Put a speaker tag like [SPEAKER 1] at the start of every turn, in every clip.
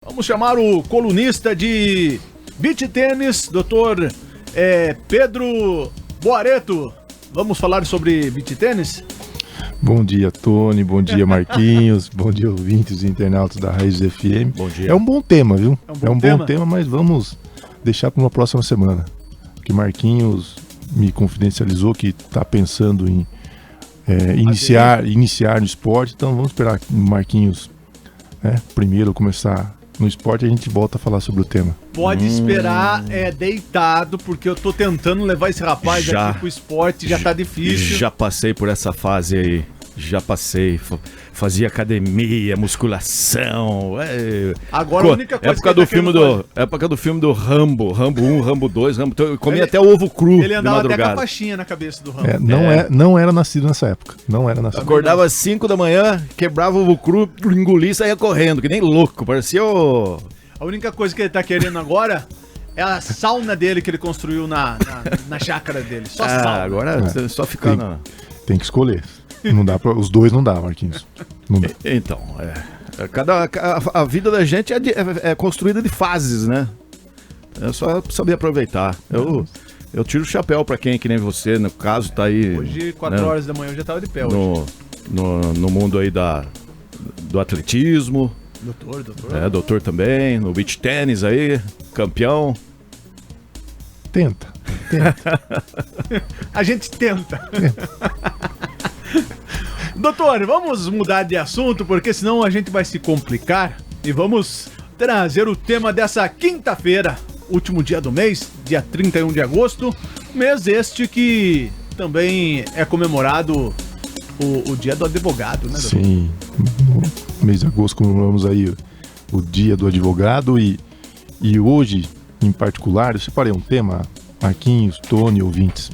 [SPEAKER 1] Vamos chamar o colunista de beach tênis, doutor Pedro Boareto. Vamos falar sobre beach tênis?
[SPEAKER 2] Bom dia, Tony. Bom dia, Marquinhos. Bom dia, ouvintes e internautas da Raízes FM.
[SPEAKER 1] Bom dia.
[SPEAKER 2] É um bom tema, viu?
[SPEAKER 1] É um bom tema,
[SPEAKER 2] mas vamos deixar para uma próxima semana. Porque Marquinhos me confidencializou que está pensando em iniciar no esporte. Então vamos esperar que Marquinhos primeiro começar no esporte, a gente volta a falar sobre o tema.
[SPEAKER 1] Pode esperar deitado, porque eu tô tentando levar esse rapaz aqui pro esporte, já tá difícil.
[SPEAKER 3] Já passei por essa fase aí. Já passei. Fazia academia, musculação.
[SPEAKER 1] Agora a única coisa
[SPEAKER 3] época do filme do Rambo. Rambo 1, Rambo 2, Rambo 3. Eu comia até o ovo cru.
[SPEAKER 1] Ele andava até com a faixinha na cabeça do Rambo.
[SPEAKER 2] Não era nascido nessa época.
[SPEAKER 3] Acordava às 5 da manhã, quebrava o ovo cru, engolia e saía correndo, que nem louco. Parecia o...
[SPEAKER 1] A única coisa que ele tá querendo agora é a sauna dele que ele construiu na chácara dele. Só sauna.
[SPEAKER 3] Agora só ficar
[SPEAKER 2] Tem que escolher. Não dá pra, os dois não dá, Marquinhos. Não dá.
[SPEAKER 3] Então, a vida da gente é construída de fases, né? É só saber aproveitar. Eu tiro o chapéu pra quem, que nem você, no caso, tá aí...
[SPEAKER 1] Hoje, 4 horas da manhã, eu já tava de pé
[SPEAKER 3] no mundo aí do atletismo.
[SPEAKER 1] Doutor.
[SPEAKER 3] Doutor também, no beach tênis aí, campeão.
[SPEAKER 2] Tenta.
[SPEAKER 1] A gente tenta. Doutor, vamos mudar de assunto, porque senão a gente vai se complicar. E vamos trazer o tema dessa quinta-feira, último dia do mês, dia 31 de agosto. Mês este que também é comemorado o dia do advogado, né, doutor?
[SPEAKER 2] Sim, no mês de agosto comemoramos aí o dia do advogado e hoje, em particular, eu separei um tema, Marquinhos, Tony, ouvintes.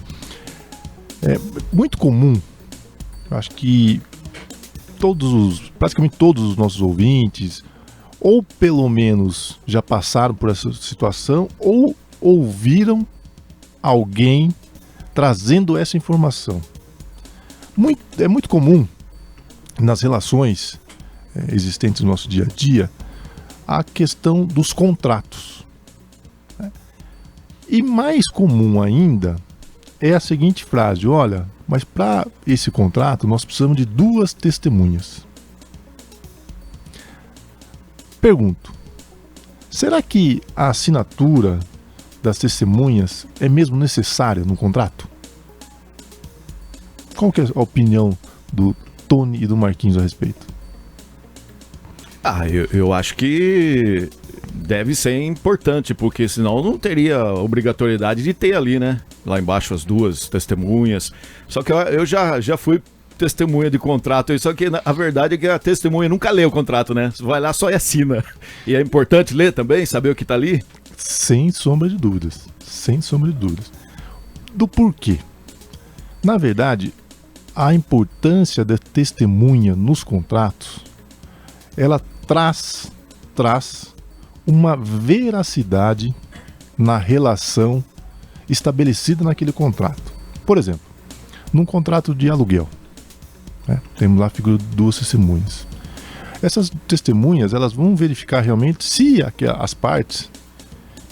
[SPEAKER 2] É muito comum, eu acho que praticamente todos os nossos ouvintes, ou pelo menos já passaram por essa situação, ou ouviram alguém trazendo essa informação. É muito comum nas relações existentes no nosso dia a dia a questão dos contratos. E mais comum ainda é a seguinte frase: olha, mas para esse contrato nós precisamos de 2 testemunhas. Pergunto, será que a assinatura das testemunhas é mesmo necessária no contrato? Qual que é a opinião do Tony e do Marquinhos a respeito?
[SPEAKER 3] Eu acho que deve ser importante, porque senão não teria obrigatoriedade de ter ali, né? Lá embaixo as 2 testemunhas. Só que eu já fui testemunha de contrato, só que a verdade é que a testemunha nunca lê o contrato, né? Você vai lá só e assina. E é importante ler também, saber o que tá ali?
[SPEAKER 2] Sem sombra de dúvidas. Sem sombra de dúvidas. Do porquê? Na verdade, a importância da testemunha nos contratos, ela traz uma veracidade na relação estabelecida naquele contrato. Por exemplo, num contrato de aluguel, temos lá a figura de 2 testemunhas. Essas testemunhas, elas vão verificar realmente se as partes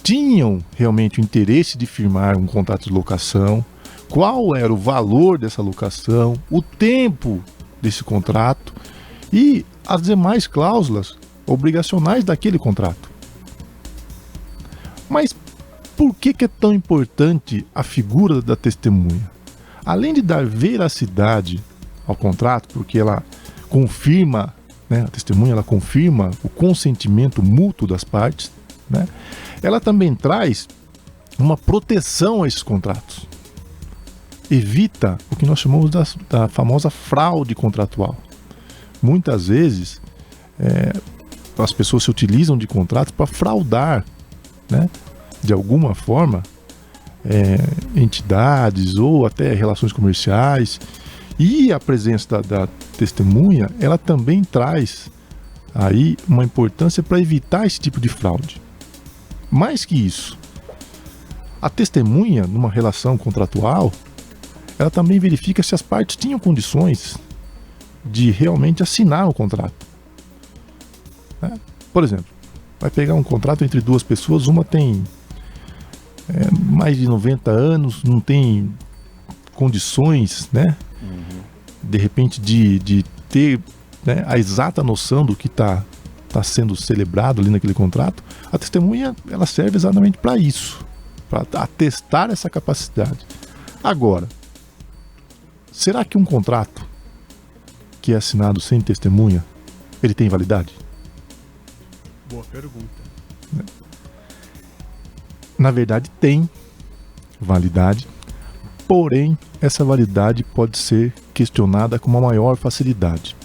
[SPEAKER 2] tinham realmente o interesse de firmar um contrato de locação, qual era o valor dessa locação, o tempo desse contrato e as demais cláusulas obrigacionais daquele contrato. Mas por que é tão importante a figura da testemunha? Além de dar veracidade ao contrato, porque ela confirma, a testemunha ela confirma o consentimento mútuo das partes, ela também traz uma proteção a esses contratos. Evita o que nós chamamos da famosa fraude contratual. Muitas vezes as pessoas se utilizam de contratos para fraudar, de alguma forma, entidades ou até relações comerciais. E a presença da testemunha, ela também traz aí uma importância para evitar esse tipo de fraude. Mais que isso, a testemunha numa relação contratual, ela também verifica se as partes tinham condições de realmente assinar o contrato. Por exemplo, vai pegar um contrato entre duas pessoas, uma tem mais de 90 anos, não tem condições, né? De repente de ter, né, a exata noção do que está sendo celebrado ali naquele contrato. A testemunha, ela serve exatamente para isso, para atestar essa capacidade. Agora, será que um contrato que é assinado sem testemunha, ele tem validade?
[SPEAKER 1] Boa pergunta.
[SPEAKER 2] Na verdade, tem validade, porém, essa validade pode ser questionada com uma maior facilidade.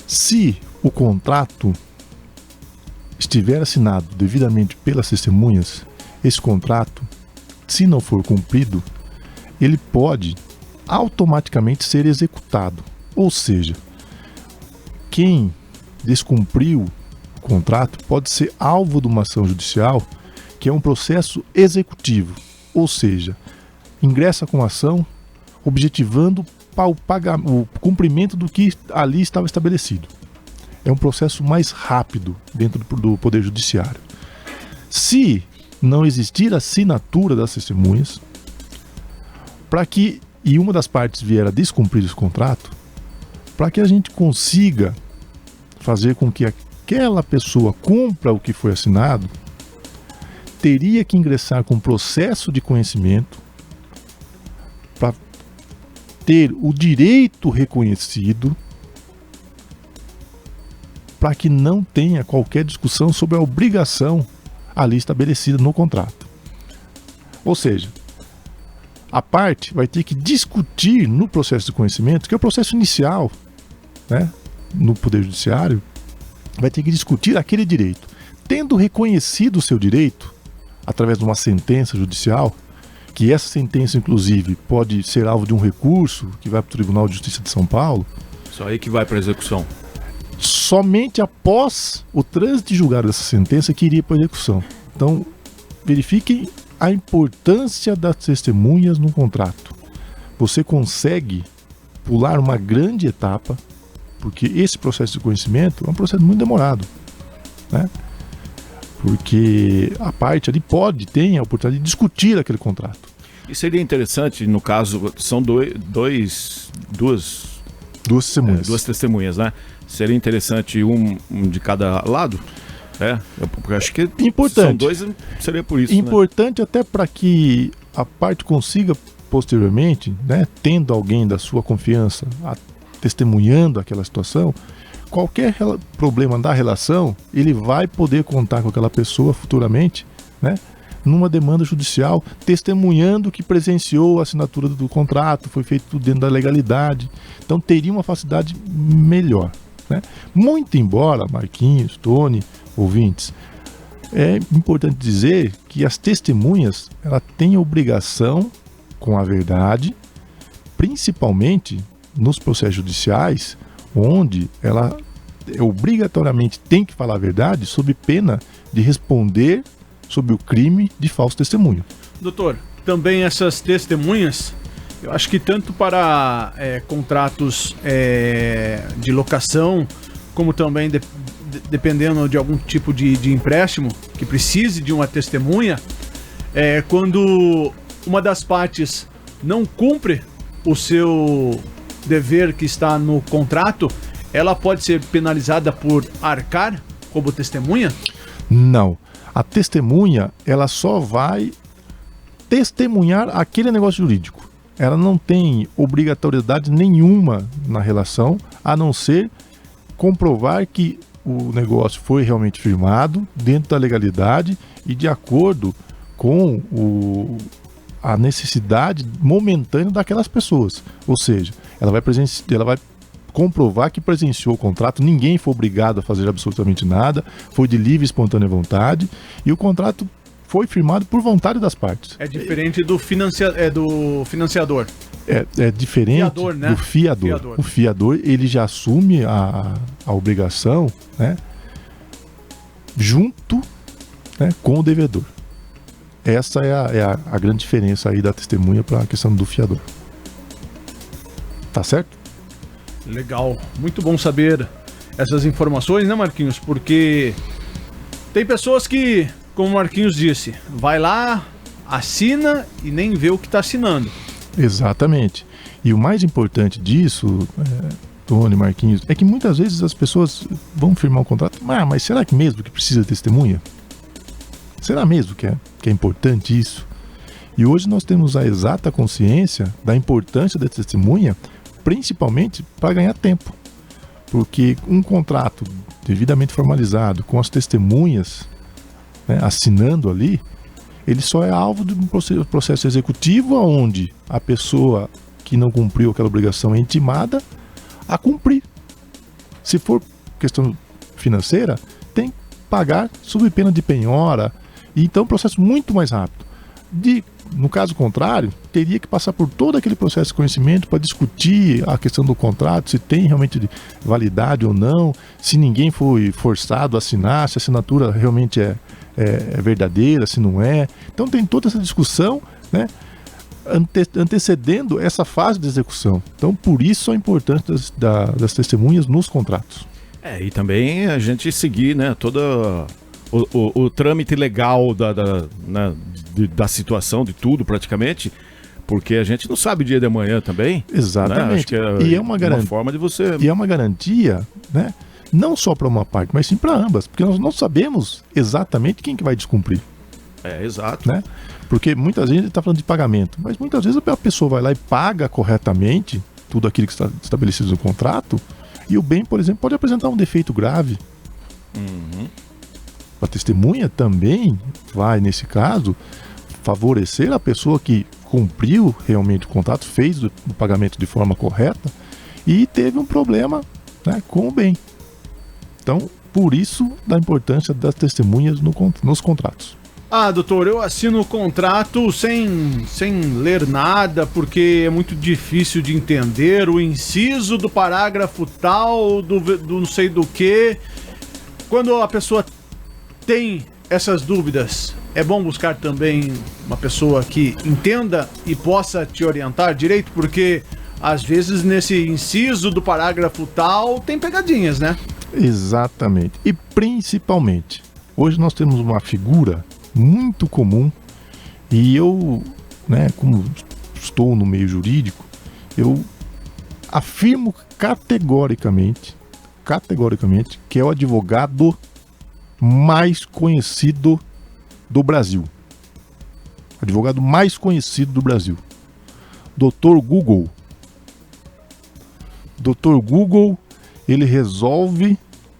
[SPEAKER 2] Se o contrato estiver assinado devidamente pelas testemunhas, esse contrato, se não for cumprido, ele pode automaticamente ser executado. Ou seja, quem descumpriu o contrato pode ser alvo de uma ação judicial, que é um processo executivo. Ou seja, ingressa com a ação objetivando o cumprimento do que ali estava estabelecido. É um processo mais rápido dentro do Poder Judiciário. Se não existir assinatura das testemunhas, e uma das partes vier a descumprir esse contrato, para que a gente consiga fazer com que aquela pessoa cumpra o que foi assinado, teria que ingressar com processo de conhecimento para ter o direito reconhecido, para que não tenha qualquer discussão sobre a obrigação ali estabelecida no contrato. Ou seja, a parte vai ter que discutir no processo de conhecimento, que é o processo inicial, né, no Poder Judiciário, vai ter que discutir aquele direito. Tendo reconhecido o seu direito, através de uma sentença judicial, que essa sentença, inclusive, pode ser alvo de um recurso que vai para o Tribunal de Justiça de São Paulo.
[SPEAKER 3] Isso aí que vai para execução.
[SPEAKER 2] Somente após o trânsito julgado dessa sentença que iria para a execução. Então, verifiquem a importância das testemunhas no contrato. Você consegue pular uma grande etapa, porque esse processo de conhecimento é um processo muito demorado, né? Porque a parte ali tem a oportunidade de discutir aquele contrato.
[SPEAKER 3] E seria interessante, no caso, são duas
[SPEAKER 2] testemunhas.
[SPEAKER 3] Duas testemunhas, né? Seria interessante um de cada lado? Eu acho que
[SPEAKER 2] importante.
[SPEAKER 3] São dois, seria por isso.
[SPEAKER 2] Importante, né? Até para que a parte consiga posteriormente, né, tendo alguém da sua confiança testemunhando aquela situação, qualquer problema da relação, ele vai poder contar com aquela pessoa futuramente, né, numa demanda judicial, testemunhando que presenciou a assinatura do contrato, foi feito tudo dentro da legalidade. Então teria uma facilidade melhor, né? Muito embora, Marquinhos, Tony, ouvintes, é importante dizer que as testemunhas, ela têm obrigação com a verdade, principalmente nos processos judiciais, onde ela obrigatoriamente tem que falar a verdade, sob pena de responder sobre o crime de falso testemunho.
[SPEAKER 1] Doutor, também essas testemunhas, eu acho que tanto para contratos de locação, como também dependendo de algum tipo de empréstimo que precise de uma testemunha, quando uma das partes não cumpre o seu dever que está no contrato, ela pode ser penalizada por arcar como testemunha?
[SPEAKER 2] Não. A testemunha, ela só vai testemunhar aquele negócio jurídico. Ela não tem obrigatoriedade nenhuma na relação, a não ser comprovar que o negócio foi realmente firmado dentro da legalidade e de acordo com a necessidade momentânea daquelas pessoas. Ou seja, ela vai comprovar que presenciou o contrato, ninguém foi obrigado a fazer absolutamente nada, foi de livre e espontânea vontade, e o contrato foi firmado por vontade das partes.
[SPEAKER 1] É diferente do financiador.
[SPEAKER 2] É diferente
[SPEAKER 1] fiador, né?
[SPEAKER 2] Do fiador. O fiador, ele já assume a obrigação, né, junto, né, com o devedor. Essa é a grande diferença aí da testemunha para a questão do fiador. Tá certo?
[SPEAKER 1] Legal, muito bom saber essas informações, né, Marquinhos? Porque tem pessoas que, como o Marquinhos disse, vai lá, assina e nem vê o que está assinando.
[SPEAKER 2] Exatamente. E o mais importante disso, Tony, Marquinhos, é que muitas vezes as pessoas vão firmar um contrato, mas será que mesmo que precisa de testemunha? Será mesmo que é importante isso? E hoje nós temos a exata consciência da importância da testemunha, principalmente para ganhar tempo. Porque um contrato devidamente formalizado, com as testemunhas, né, assinando ali, ele só é alvo de um processo executivo onde a pessoa que não cumpriu aquela obrigação é intimada a cumprir. Se for questão financeira, tem que pagar sob pena de penhora, e então é um processo muito mais rápido. No caso contrário, teria que passar por todo aquele processo de conhecimento para discutir a questão do contrato, se tem realmente validade ou não, se ninguém foi forçado a assinar, se a assinatura realmente é verdadeira, se não é. Então tem toda essa discussão, né, antecedendo essa fase de execução. Então por isso a importância das testemunhas nos contratos.
[SPEAKER 3] E também a gente seguir, né, todo o trâmite legal da situação, de tudo praticamente, porque a gente não sabe o dia de amanhã também.
[SPEAKER 2] Exatamente.
[SPEAKER 3] Né? Acho que
[SPEAKER 2] e é uma
[SPEAKER 3] forma de você...
[SPEAKER 2] E é uma garantia, né, não só para uma parte, mas sim para ambas, porque nós não sabemos exatamente quem que vai descumprir.
[SPEAKER 3] Exato.
[SPEAKER 2] Né? Porque muitas vezes ele está falando de pagamento, mas muitas vezes a pessoa vai lá e paga corretamente tudo aquilo que está estabelecido no contrato, e o bem, por exemplo, pode apresentar um defeito grave. A testemunha também vai, nesse caso, favorecer a pessoa que cumpriu realmente o contrato, fez o pagamento de forma correta e teve um problema, né, com o bem. Então, por isso, da importância das testemunhas nos contratos.
[SPEAKER 1] Doutor, eu assino o contrato sem ler nada, porque é muito difícil de entender o inciso do parágrafo tal, do não sei do que. Quando a pessoa tem essas dúvidas, é bom buscar também uma pessoa que entenda e possa te orientar direito, porque às vezes nesse inciso do parágrafo tal tem pegadinhas, né?
[SPEAKER 2] Exatamente. E principalmente, hoje nós temos uma figura muito comum, e eu, né, como estou no meio jurídico, eu afirmo categoricamente que é o advogado mais conhecido do Brasil. Advogado mais conhecido do Brasil. Dr. Google. Dr. Google, ele resolve,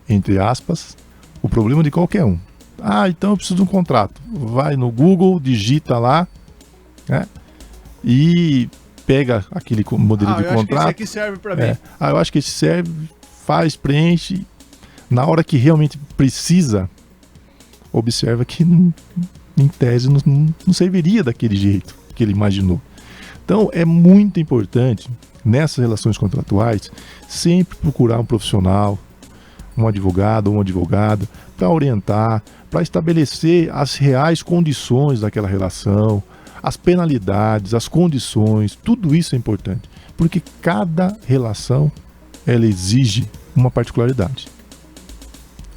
[SPEAKER 2] entre aspas, o problema de qualquer um. Então eu preciso de um contrato. Vai no Google, digita lá, né, e pega aquele modelo de contrato.
[SPEAKER 1] Acho que esse aqui serve para mim.
[SPEAKER 2] Eu acho que esse serve, faz, preenche. Na hora que realmente precisa, observa que em tese não serviria daquele jeito que ele imaginou. Então é muito importante nessas relações contratuais sempre procurar um profissional, um advogado ou uma advogada, para orientar, para estabelecer as reais condições daquela relação, as penalidades, as condições, tudo isso é importante, porque cada relação ela exige uma particularidade.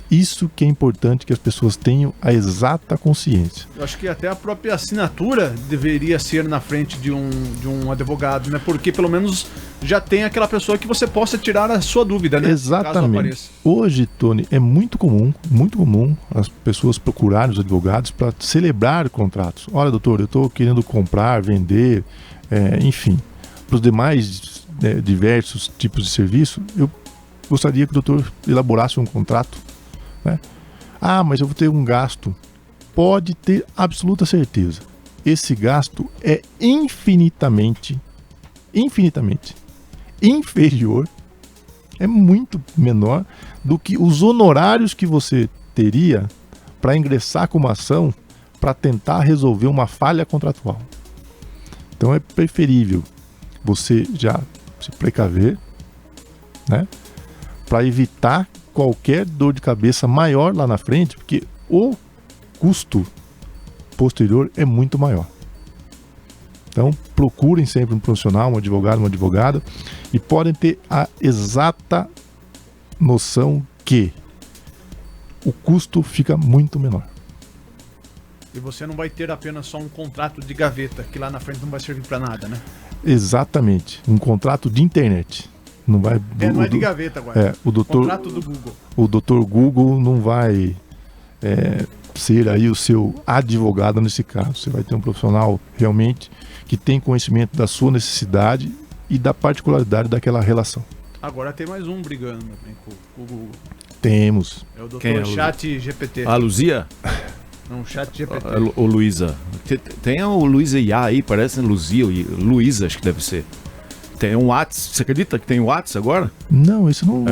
[SPEAKER 2] Isso que é importante que as pessoas tenham a exata consciência.
[SPEAKER 1] Eu acho que até a própria assinatura deveria ser na frente de um advogado, né? Porque pelo menos já tem aquela pessoa que você possa tirar a sua dúvida, né?
[SPEAKER 2] Exatamente. Hoje, Tony, é muito comum as pessoas procurarem os advogados para celebrar contratos. Olha, doutor, eu estou querendo comprar, vender, enfim, para os demais diversos tipos de serviço, eu gostaria que o doutor elaborasse um contrato, né? Mas eu vou ter um gasto. Pode ter absoluta certeza. Esse gasto é infinitamente inferior, é muito menor do que os honorários que você teria para ingressar com uma ação para tentar resolver uma falha contratual. Então é preferível você já se precaver, né, para evitar qualquer dor de cabeça maior lá na frente, porque o custo posterior é muito maior. Então procurem sempre um profissional, um advogado, uma advogada, e podem ter a exata noção que o custo fica muito menor.
[SPEAKER 1] E você não vai ter apenas só um contrato de gaveta, que lá na frente não vai servir para nada, né?
[SPEAKER 2] Exatamente. Um contrato de internet. Não vai.
[SPEAKER 1] Não é de gaveta agora.
[SPEAKER 2] O doutor,
[SPEAKER 1] contrato do Google.
[SPEAKER 2] O doutor Google não vai ser aí o seu advogado nesse caso. Você vai ter um profissional realmente que tem conhecimento da sua necessidade e da particularidade daquela relação.
[SPEAKER 1] Agora tem mais um brigando, meu bem, com o Google.
[SPEAKER 2] Temos.
[SPEAKER 1] É o
[SPEAKER 3] Quem é
[SPEAKER 1] doutor
[SPEAKER 3] o-
[SPEAKER 1] Chat GPT.
[SPEAKER 3] A Luzia?
[SPEAKER 1] Não, Chat GPT.
[SPEAKER 3] Ô Luísa. Tem o Luísa IA aí, parece Luzia, Luísa, acho que deve ser. Tem um Whats, você acredita que tem um Whats agora?
[SPEAKER 2] Não, isso não.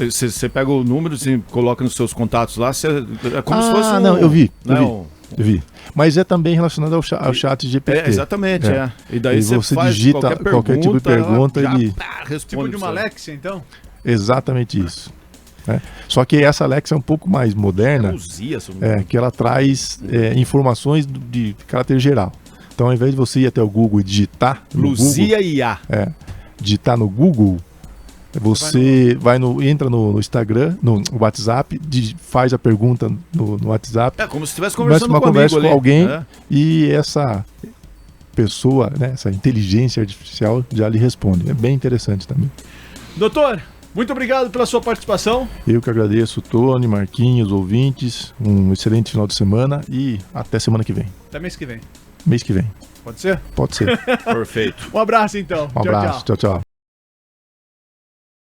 [SPEAKER 3] Você pega o número e coloca nos seus contatos lá, é como se fosse
[SPEAKER 2] não, eu vi.
[SPEAKER 3] Não,
[SPEAKER 2] Eu vi. Mas é também relacionado ao chat GPT.
[SPEAKER 3] exatamente,
[SPEAKER 2] É.
[SPEAKER 3] E daí
[SPEAKER 2] E
[SPEAKER 3] você
[SPEAKER 2] você
[SPEAKER 3] faz
[SPEAKER 2] digita qualquer tipo de pergunta,
[SPEAKER 3] já,
[SPEAKER 2] ele-
[SPEAKER 3] responde
[SPEAKER 1] Tipo de uma
[SPEAKER 3] pra você.
[SPEAKER 1] Alexia, então?
[SPEAKER 2] Exatamente isso. Só que essa Alexa é um pouco mais moderna,
[SPEAKER 3] Luzia, se eu não me engano.
[SPEAKER 2] que ela traz informações de caráter geral. Então, ao invés de você ir até o Google e digitar no
[SPEAKER 3] Luzia IA.
[SPEAKER 2] Google, digitar no Google, você entra no Instagram, no WhatsApp, faz a pergunta no WhatsApp,
[SPEAKER 3] É como se estivesse
[SPEAKER 2] começa
[SPEAKER 3] conversando
[SPEAKER 2] uma
[SPEAKER 3] com um
[SPEAKER 2] conversa
[SPEAKER 3] amigo
[SPEAKER 2] com alguém
[SPEAKER 3] ali.
[SPEAKER 2] e essa pessoa, essa inteligência artificial já lhe responde. É bem interessante também.
[SPEAKER 1] Doutor, muito obrigado pela sua participação.
[SPEAKER 2] Eu que agradeço, Tony, Marquinhos, ouvintes, um excelente final de semana e até semana que vem.
[SPEAKER 1] Até mês que vem.
[SPEAKER 2] Mês que vem.
[SPEAKER 1] Pode ser?
[SPEAKER 2] Pode ser.
[SPEAKER 3] Perfeito.
[SPEAKER 1] Um abraço, então.
[SPEAKER 2] Um abraço. Tchau, tchau.